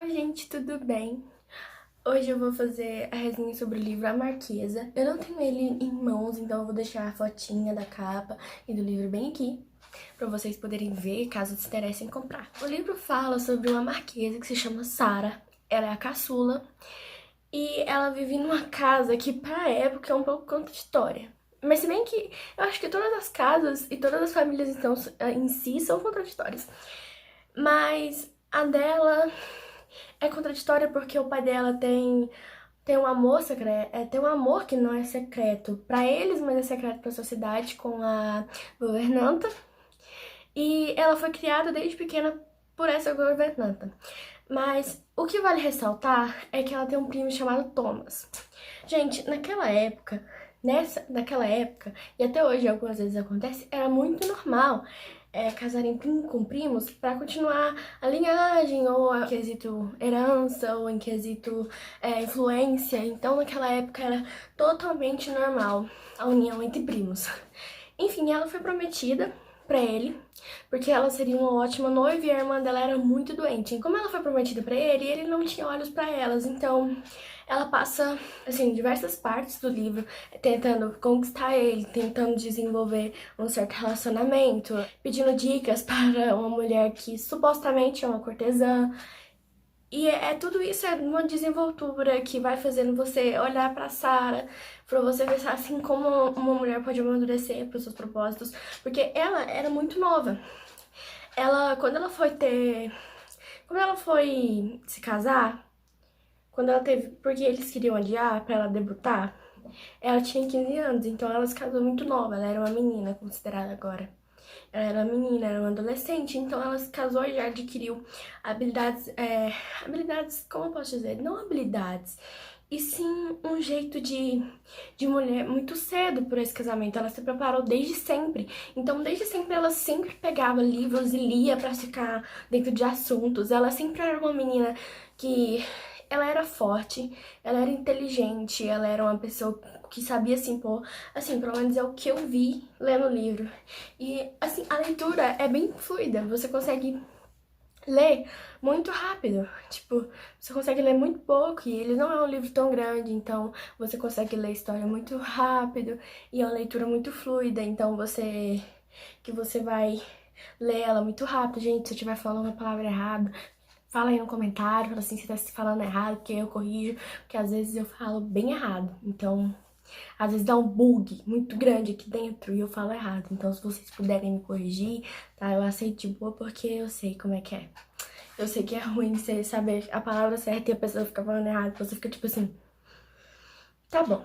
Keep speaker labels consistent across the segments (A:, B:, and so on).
A: Oi, gente, tudo bem? Hoje eu vou fazer a resenha sobre o livro A Marquesa. Eu não tenho ele em mãos, então eu vou deixar a fotinha da capa e do livro bem aqui, pra vocês poderem ver, caso se interessem em comprar. O livro fala sobre uma marquesa que se chama Sara. Ela é a caçula e ela vive numa casa que, pra época, é um pouco contraditória. Mas se bem que eu acho que todas as casas e todas as famílias então, em si são contraditórias. Mas a dela é contraditória porque o pai dela tem um amor secreto, tem um amor que não é secreto pra eles, mas é secreto pra sociedade com a governanta. E ela foi criada desde pequena por essa governanta. Mas o que vale ressaltar é que ela tem um primo chamado Thomas. Gente, naquela época, e até hoje algumas vezes acontece, era muito normal casarem com primos para continuar a linhagem, ou em quesito herança, ou em quesito influência. Então, naquela época era totalmente normal a união entre primos. Enfim, ela foi prometida pra ele, porque ela seria uma ótima noiva e a irmã dela era muito doente. Como ela foi prometida pra ele, ele não tinha olhos pra elas, então ela passa, assim, diversas partes do livro tentando conquistar ele, tentando desenvolver um certo relacionamento, pedindo dicas para uma mulher que supostamente é uma cortesã. E tudo isso é uma desenvoltura que vai fazendo você olhar pra Sarah, pra você pensar assim como uma mulher pode amadurecer pros seus propósitos, porque ela era muito nova. Quando ela foi se casar, quando ela teve, porque eles queriam adiar pra ela debutar, ela tinha 15 anos, então ela se casou muito nova, ela era uma menina considerada agora. Ela era menina, era uma adolescente, então ela se casou e já adquiriu habilidades, habilidades, como eu posso dizer? Não habilidades, e sim um jeito de mulher muito cedo por esse casamento. Ela se preparou desde sempre, então desde sempre ela sempre pegava livros e lia pra ficar dentro de assuntos. Ela sempre era uma menina que ela era forte, ela era inteligente, ela era uma pessoa que sabia se impor, assim, pelo menos é o que eu vi lendo o livro. E, assim, a leitura é bem fluida, você consegue ler muito rápido, tipo, você consegue ler muito pouco e ele não é um livro tão grande, então você consegue ler a história muito rápido e é uma leitura muito fluida, então você vai ler ela muito rápido. Gente, se eu estiver falando uma palavra errada, fala aí no comentário, fala assim, se tá falando errado, porque eu corrijo, porque às vezes eu falo bem errado, então às vezes dá um bug muito grande aqui dentro e eu falo errado. Então, se vocês puderem me corrigir, tá? Eu aceito de boa porque eu sei como é que é. Eu sei que é ruim você saber a palavra certa e a pessoa fica falando errado. Você fica tipo assim, tá bom.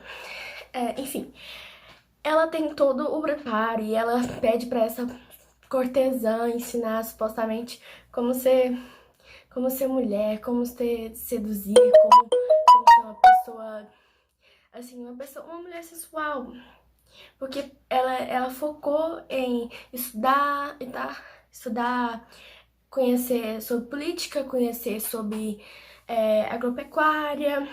A: Enfim, ela tem todo o preparo e ela pede pra essa cortesã ensinar supostamente como ser mulher, como seduzir, como ser uma pessoa, assim, uma mulher sensual. Porque ela focou em estudar, estudar, conhecer sobre política, conhecer sobre agropecuária,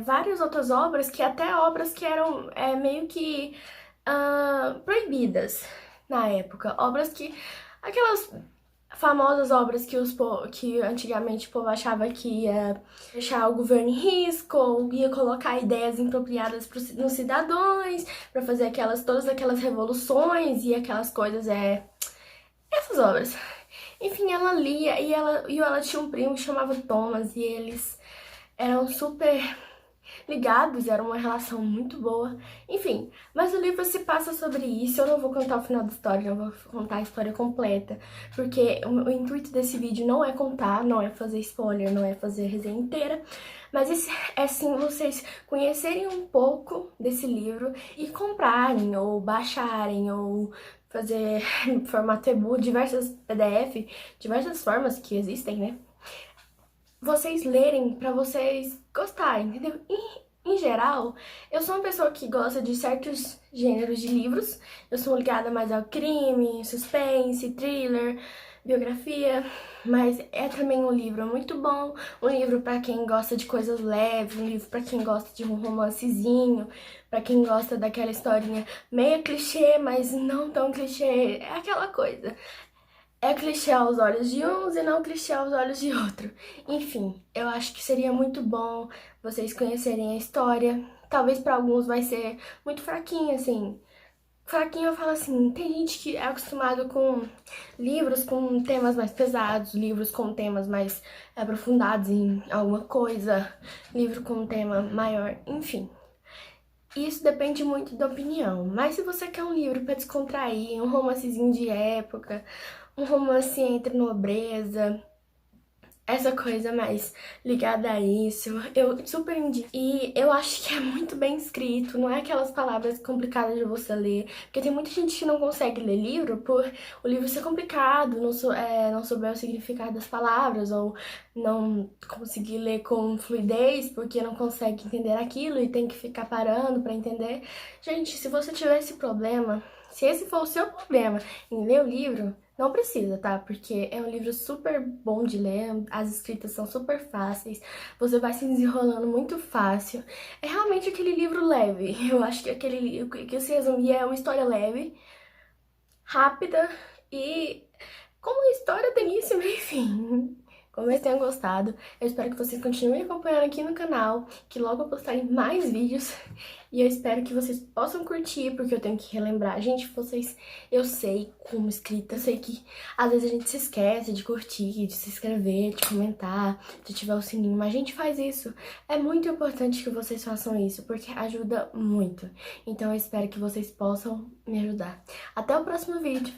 A: várias outras obras, que até obras que eram meio que proibidas na época. Obras que, aquelas famosas obras que antigamente o povo achava que ia deixar o governo em risco, ou ia colocar ideias impropriadas nos cidadãos, pra fazer todas aquelas revoluções e aquelas coisas, essas obras. Enfim, ela lia e ela tinha um primo que chamava Thomas e eles eram super ligados, era uma relação muito boa. Enfim, mas o livro se passa sobre isso. Eu não vou contar o final da história, não vou contar a história completa, porque o intuito desse vídeo não é contar, não é fazer spoiler, não é fazer resenha inteira, mas é sim vocês conhecerem um pouco desse livro e comprarem, ou baixarem, ou fazer em formato e-book, diversas PDF, diversas formas que existem, né? Vocês lerem pra vocês gostarem, entendeu? Em geral, eu sou uma pessoa que gosta de certos gêneros de livros. Eu sou ligada mais ao crime, suspense, thriller, biografia, mas é também um livro muito bom, um livro pra quem gosta de coisas leves, um livro pra quem gosta de um romancezinho, pra quem gosta daquela historinha meio clichê, mas não tão clichê, é aquela coisa. é clichê aos olhos de uns e não clichê aos olhos de outro. Enfim, eu acho que seria muito bom vocês conhecerem a história. Talvez para alguns vai ser muito fraquinho, assim. Fraquinho eu falo assim, tem gente que é acostumado com livros com temas mais pesados, livros com temas mais aprofundados em alguma coisa, livro com um tema maior, enfim. Isso depende muito da opinião. Mas se você quer um livro para descontrair, um romancezinho de época, um romance entre nobreza, essa coisa mais ligada a isso, eu super indico. E eu acho que é muito bem escrito, não é aquelas palavras complicadas de você ler, porque tem muita gente que não consegue ler livro por o livro ser complicado, não souber o significado das palavras, ou não conseguir ler com fluidez porque não consegue entender aquilo e tem que ficar parando pra entender. Gente, se você tiver esse problema, se esse for o seu problema em ler o livro, não precisa, tá? Porque é um livro super bom de ler, as escritas são super fáceis, você vai se desenrolando muito fácil. É realmente aquele livro leve. Eu acho que aquele que se resumir é uma história leve, rápida e com uma história tem início, meio e fim. Como vocês tenham gostado, eu espero que vocês continuem acompanhando aqui no canal, que logo eu postarei mais vídeos. E eu espero que vocês possam curtir, porque eu tenho que relembrar. Gente, vocês, eu sei como escrita, eu sei que às vezes a gente se esquece de curtir, de se inscrever, de comentar, de ativar o sininho, mas a gente faz isso. É muito importante que vocês façam isso, porque ajuda muito. Então eu espero que vocês possam me ajudar. Até o próximo vídeo!